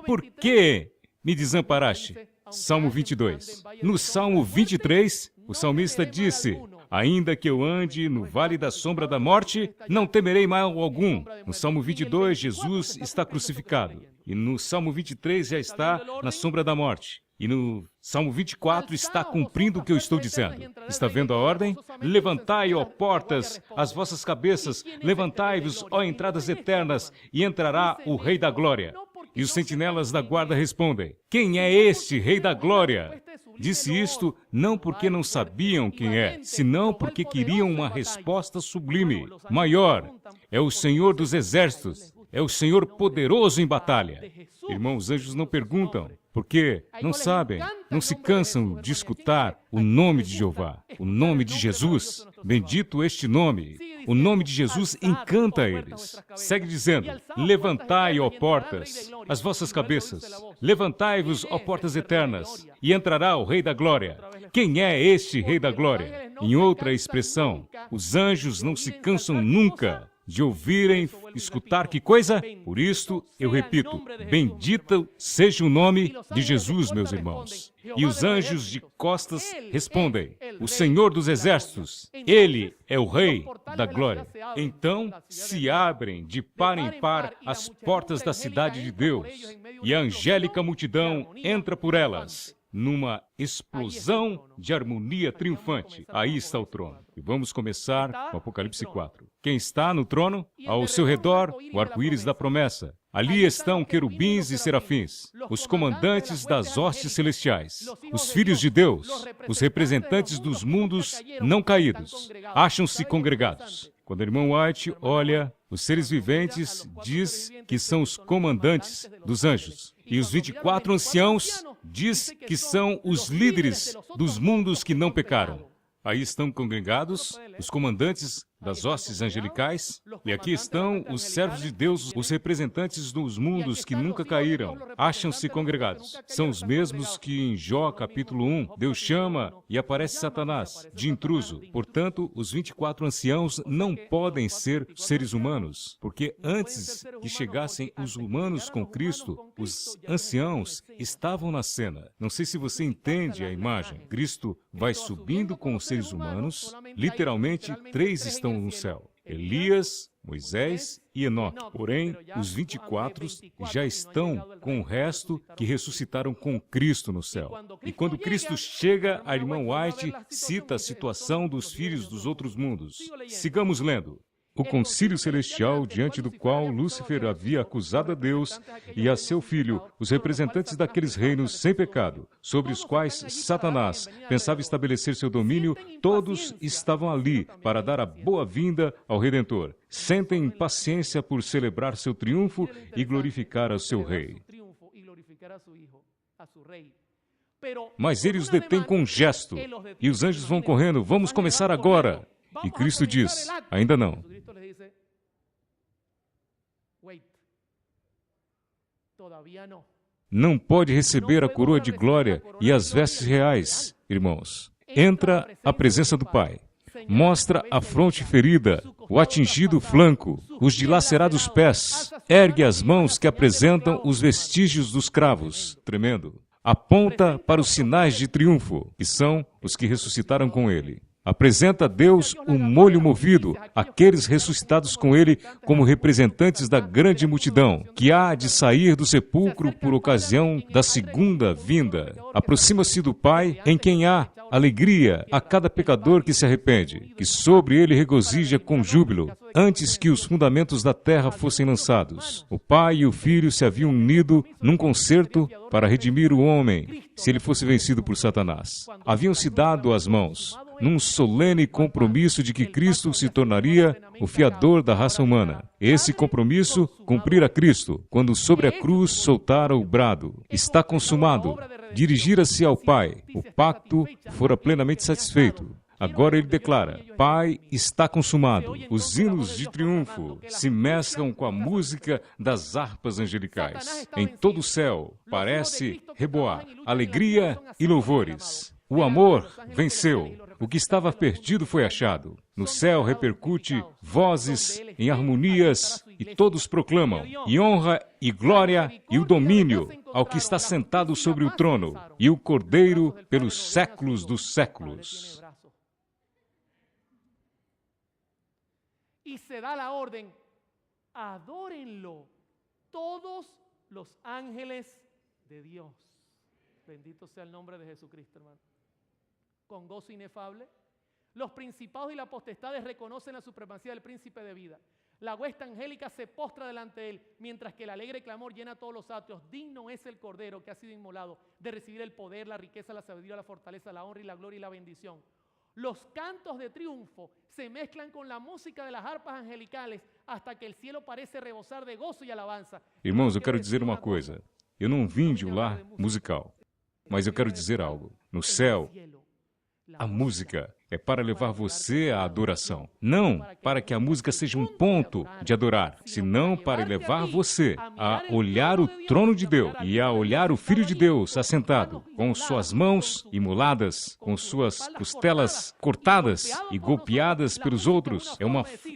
por que me desamparaste? Salmo 22. No Salmo 23, o salmista disse, ainda que eu ande no vale da sombra da morte, não temerei mal algum. No Salmo 22, Jesus está crucificado. E no Salmo 23 já está na sombra da morte. E no Salmo 24 está cumprindo o que eu estou dizendo. Está vendo a ordem? Levantai, ó portas, as vossas cabeças, levantai-vos, ó entradas eternas, e entrará o Rei da Glória. E os sentinelas da guarda respondem, quem é este Rei da Glória? Disse isto não porque não sabiam quem é, senão porque queriam uma resposta sublime, maior. É o Senhor dos Exércitos, é o Senhor poderoso em batalha. Irmãos, os anjos não perguntam, porque não sabem, não se cansam de escutar o nome de Jeová, o nome de Jesus. Bendito este nome. O nome de Jesus encanta eles. Segue dizendo: levantai, ó portas, as vossas cabeças. Levantai-vos, ó portas eternas, e entrará o Rei da Glória. Quem é este Rei da Glória? Em outra expressão, os anjos não se cansam nunca de ouvirem, escutar que coisa? Por isto, eu repito, bendito seja o nome de Jesus, meus irmãos. E os anjos de costas respondem: o Senhor dos Exércitos, Ele é o Rei da Glória. Então se abrem de par em par as portas da cidade de Deus, e a angélica multidão entra por elas, numa explosão de harmonia triunfante. Aí está o trono. E vamos começar com Apocalipse 4. Quem está no trono? Ao seu redor, o arco-íris da promessa. Ali estão querubins e serafins, os comandantes das hostes celestiais, os filhos de Deus, os representantes dos mundos não caídos, acham-se congregados. Quando o irmão White olha os seres viventes, diz que são os comandantes dos anjos. E os 24 anciãos diz que são os líderes dos mundos que não pecaram. Aí estão congregados os comandantes das hostes angelicais, e aqui estão os servos de Deus, os representantes dos mundos que nunca caíram, acham-se congregados. São os mesmos que em Jó, capítulo 1, Deus chama e aparece Satanás de intruso. Portanto, os 24 anciãos não podem ser seres humanos, porque antes que chegassem os humanos com Cristo, os anciãos estavam na cena. Não sei se você entende a imagem. Cristo vai subindo com os seres humanos, literalmente 3 estão no céu: Elias, Moisés e Enoque. Porém, os 24 já estão com o resto que ressuscitaram com Cristo no céu. E quando Cristo chega, a irmã White cita a situação dos filhos dos outros mundos. Sigamos lendo. O concílio celestial diante do qual Lúcifer havia acusado a Deus e a seu filho, os representantes daqueles reinos sem pecado, sobre os quais Satanás pensava estabelecer seu domínio, todos estavam ali para dar a boa-vinda ao Redentor. Sentem impaciência por celebrar seu triunfo e glorificar ao seu rei. Mas ele os detém com um gesto, e os anjos vão correndo: vamos começar agora. E Cristo diz: ainda não. Não pode receber a coroa de glória e as vestes reais, irmãos. Entra à presença do Pai. Mostra a fronte ferida, o atingido flanco, os dilacerados pés. Ergue as mãos que apresentam os vestígios dos cravos. Tremendo. Aponta para os sinais de triunfo, que são os que ressuscitaram com ele. Apresenta a Deus o molho movido, aqueles ressuscitados com ele como representantes da grande multidão, que há de sair do sepulcro por ocasião da segunda vinda. Aproxima-se do Pai, em quem há alegria a cada pecador que se arrepende, que sobre ele regozija com júbilo, antes que os fundamentos da terra fossem lançados. O Pai e o Filho se haviam unido num concerto para redimir o homem, se ele fosse vencido por Satanás. Haviam-se dado as mãos, num solene compromisso de que Cristo se tornaria o fiador da raça humana. Esse compromisso cumprir a Cristo, quando sobre a cruz soltara o brado: está consumado. Dirigir-se ao Pai. O pacto fora plenamente satisfeito. Agora ele declara: Pai, está consumado. Os hinos de triunfo se mesclam com a música das harpas angelicais. Em todo o céu parece reboar alegria e louvores. O amor venceu. O que estava perdido foi achado. No céu repercute vozes em harmonias e todos proclamam: e honra e glória e o domínio ao que está sentado sobre o trono e o Cordeiro pelos séculos dos séculos. E se dá a ordem: adórenlo todos os ángeles de Deus. Bendito sea el nombre de Jesucristo, hermano. Con gozo inefable, los principados y las potestades reconocen la supremacía del príncipe de vida. La hueste angélica se postra delante de él, mientras que el alegre clamor llena todos los atrios. Digno es el Cordero que ha sido inmolado de recibir el poder, la riqueza, la sabiduría, la fortaleza, la honra y la gloria y la bendición. Los cantos de triunfo se mezclan con la música de las arpas angelicales hasta que el cielo parece rebosar de gozo y alabanza. Irmãos, eu quero dizer uma coisa. Eu não vim de um lar musical, mas eu quero dizer algo. No céu, a música É para levar você à adoração. Não para que a música seja um ponto de adorar, senão para levar você a olhar o trono de Deus e a olhar o Filho de Deus assentado, com suas mãos imoladas, com suas costelas cortadas e golpeadas pelos outros.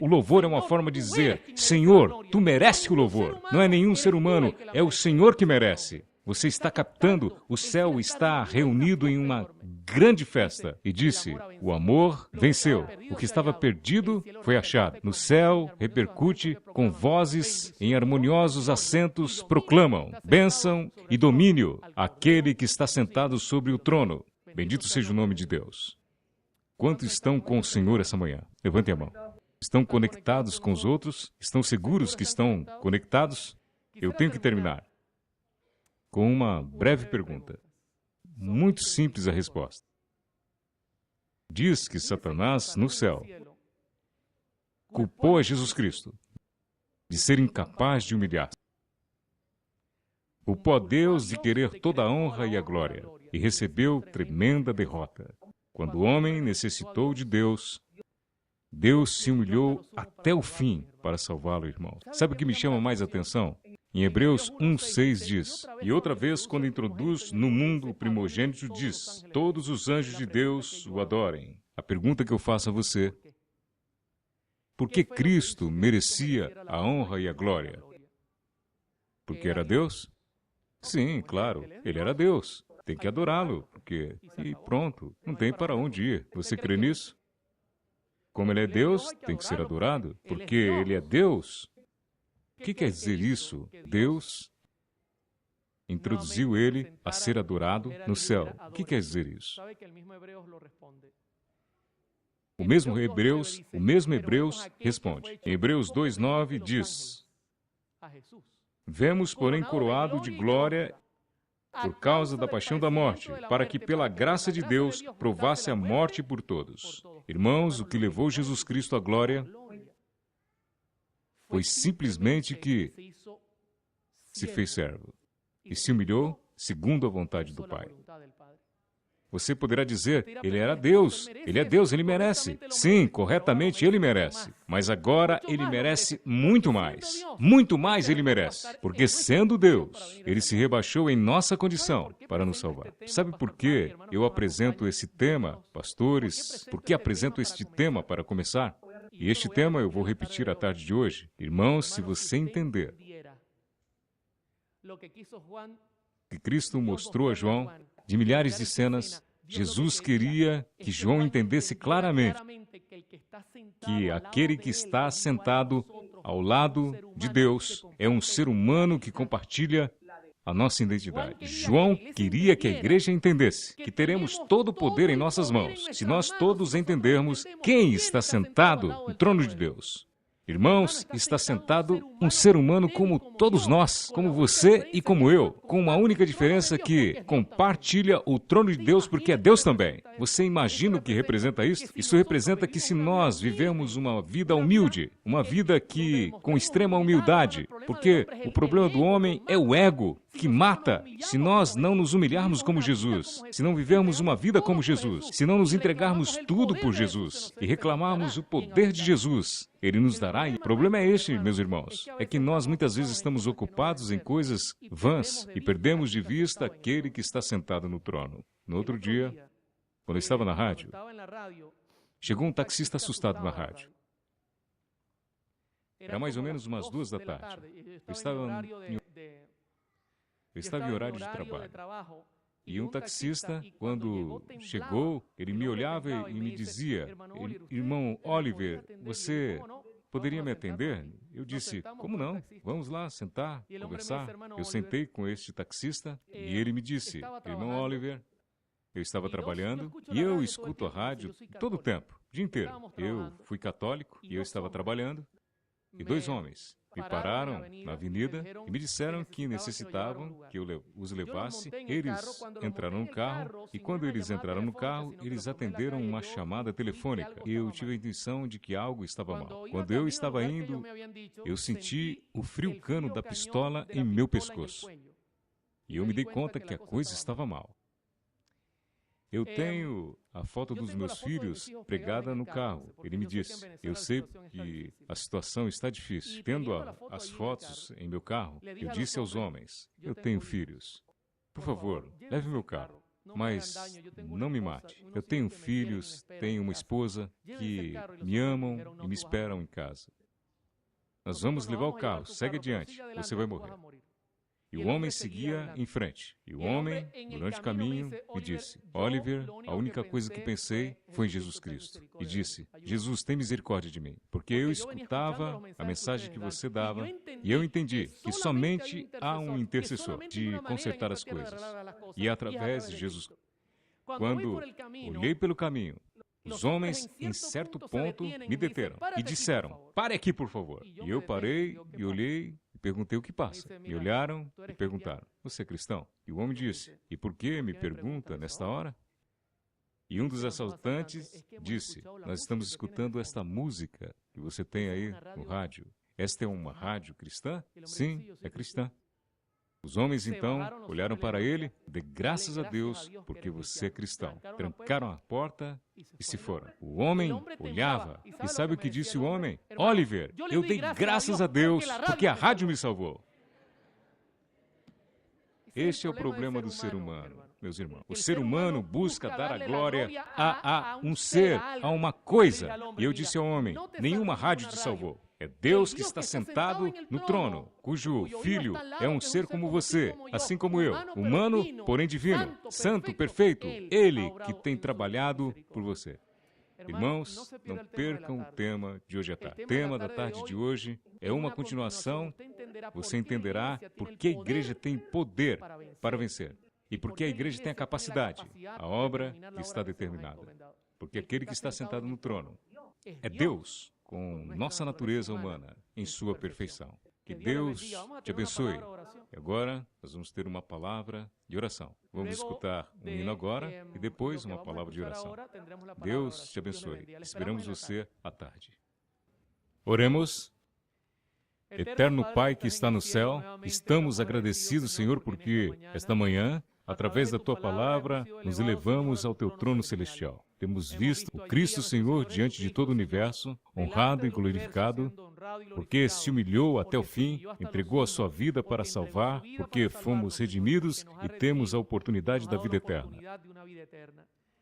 O louvor é uma forma de dizer: Senhor, tu mereces o louvor. Não é nenhum ser humano, é o Senhor que merece. Você está captando, o céu está reunido em uma grande festa. E disse, o amor venceu. O que estava perdido foi achado. No céu, repercute com vozes em harmoniosos acentos, proclamam bênção e domínio àquele que está sentado sobre o trono. Bendito seja o nome de Deus. Quantos estão com o Senhor essa manhã? Levantem a mão. Estão conectados com os outros? Estão seguros que estão conectados? Eu tenho que terminar com uma breve pergunta. Muito simples a resposta. Diz que Satanás, no céu, culpou a Jesus Cristo de ser incapaz de humilhar-se. Culpou a Deus de querer toda a honra e a glória, e recebeu tremenda derrota. Quando o homem necessitou de Deus, Deus se humilhou até o fim para salvá-lo, irmão. Sabe o que me chama mais atenção? Em Hebreus 1:6 diz, e outra vez, quando introduz no mundo o primogênito, diz, todos os anjos de Deus o adorem. A pergunta que eu faço a você, por que Cristo merecia a honra e a glória? Porque era Deus? Sim, claro, ele era Deus. Tem que adorá-lo, porque... E pronto, não tem para onde ir. Você crê nisso? Como ele é Deus, tem que ser adorado, porque ele é Deus. O que quer dizer isso? Deus introduziu ele a ser adorado no céu. O que quer dizer isso? O mesmo Hebreus responde. Em Hebreus 2:9 diz, vemos, porém, coroado de glória por causa da paixão da morte, para que pela graça de Deus provasse a morte por todos. Irmãos, o que levou Jesus Cristo à glória foi simplesmente que se fez servo e se humilhou segundo a vontade do Pai. Você poderá dizer, ele era Deus, ele é Deus, ele merece. Sim, corretamente ele merece. Mas agora ele merece muito mais ele merece. Porque sendo Deus, ele se rebaixou em nossa condição para nos salvar. Sabe por que eu apresento esse tema, pastores? Por que apresento este tema para começar? E este tema eu vou repetir à tarde de hoje. Irmãos, se você entender que Cristo mostrou a João de milhares de cenas, Jesus queria que João entendesse claramente que aquele que está sentado ao lado de Deus é um ser humano que compartilha a nossa identidade. João queria que a igreja entendesse que teremos todo o poder em nossas mãos, se nós todos entendermos quem está sentado no trono de Deus. Irmãos, está sentado um ser humano como todos nós, como você e como eu, com uma única diferença que compartilha o trono de Deus porque é Deus também. Você imagina o que representa isso? Isso representa que se nós vivemos uma vida humilde, uma vida com extrema humildade, porque o problema do homem é o ego, que mata. Se nós não nos humilharmos como Jesus, se não vivermos uma vida como Jesus, se não nos entregarmos tudo por Jesus e reclamarmos o poder de Jesus, Ele nos dará. E o problema é este, meus irmãos, é que nós muitas vezes estamos ocupados em coisas vãs e perdemos de vista aquele que está sentado no trono. No outro dia, quando eu estava na rádio, chegou um taxista assustado na rádio. Era mais ou menos umas 2 da tarde. Eu estava em horário de trabalho. E um taxista, quando chegou, ele me olhava e me dizia, irmão Oliver, você poderia me atender? Eu disse, como não? Vamos lá, sentar, conversar. Eu sentei com este taxista e ele me disse, irmão Oliver, eu estava trabalhando e eu escuto a rádio todo o tempo, o dia inteiro. Eu fui católico e eu estava trabalhando e 2 homens me pararam na avenida e me disseram que necessitavam que eu os levasse. Eles entraram no carro e quando eles entraram no carro, eles atenderam uma chamada telefônica e eu tive a intuição de que algo estava mal. Quando eu estava indo, eu senti o frio cano da pistola em meu pescoço e eu me dei conta que a coisa estava mal. Eu tenho a foto dos meus filhos pregada no carro. Ele me disse, eu sei que a situação está difícil. Tendo as fotos em meu carro, eu disse aos homens, eu tenho filhos. Por favor, leve meu carro. Mas não me mate. Eu tenho filhos, tenho uma esposa que me amam e me esperam em casa. Nós vamos levar o carro, segue adiante, você vai morrer. E o homem seguia em frente. E o homem, durante o caminho, me disse, Oliver, a única coisa que pensei foi em Jesus Cristo. E disse, Jesus, tem misericórdia de mim. Porque eu escutava a mensagem que você dava e eu entendi que somente há um intercessor de consertar as coisas. E através de Jesus. Quando olhei pelo caminho, os homens, em certo ponto, me deteram e disseram, pare aqui, por favor. E eu parei e olhei e perguntei o que passa. Me olharam e perguntaram, você é cristão? E o homem disse, e por que me pergunta nesta hora? E um dos assaltantes disse, nós estamos escutando esta música que você tem aí no rádio. Esta é uma rádio cristã? Sim, é cristã. Os homens, então, olharam para ele, dê graças a Deus, porque você é cristão. Trancaram a porta e se foram. O homem olhava, e sabe o que disse o homem? Oliver, eu dei graças a Deus, porque a rádio me salvou. Este é o problema do ser humano, meus irmãos. O ser humano busca dar a glória a um ser, a uma coisa. E eu disse ao homem, nenhuma rádio te salvou. É Deus que está sentado no trono, cujo filho é um ser como você, assim como eu, humano, porém divino, santo, perfeito, ele que tem trabalhado por você. Irmãos, não percam o tema de hoje à tarde. O tema da tarde de hoje é uma continuação. Você entenderá por que a igreja tem poder para vencer e por que a igreja tem a capacidade. A obra está determinada. Porque aquele que está sentado no trono é Deus, com nossa natureza humana em sua perfeição. Que Deus te abençoe. E agora nós vamos ter uma palavra de oração. Vamos escutar um hino agora e depois uma palavra de oração. Deus te abençoe. Esperamos você à tarde. Oremos. Eterno Pai que está no céu, estamos agradecidos, Senhor, porque esta manhã, através da Tua palavra, nos elevamos ao Teu trono celestial. Temos visto o Cristo Senhor diante de todo o universo, honrado e glorificado, porque se humilhou até o fim, entregou a sua vida para salvar, porque fomos redimidos e temos a oportunidade da vida eterna.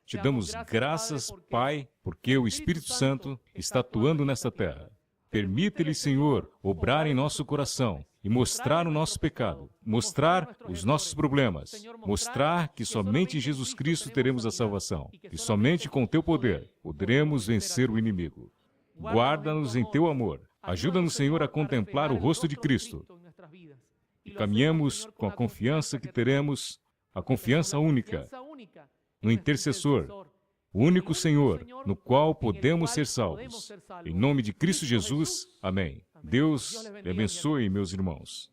Te damos graças, Pai, porque o Espírito Santo está atuando nesta terra. Permite-lhe, Senhor, obrar em nosso coração e mostrar o nosso pecado, mostrar os nossos problemas, mostrar que somente em Jesus Cristo teremos a salvação, e somente com Teu poder poderemos vencer o inimigo. Guarda-nos em Teu amor. Ajuda-nos, Senhor, a contemplar o rosto de Cristo. E caminhemos com a confiança que teremos, a confiança única no intercessor, o único Senhor, no qual podemos ser salvos. Em nome de Cristo Jesus, amém. Deus lhe abençoe, meus irmãos.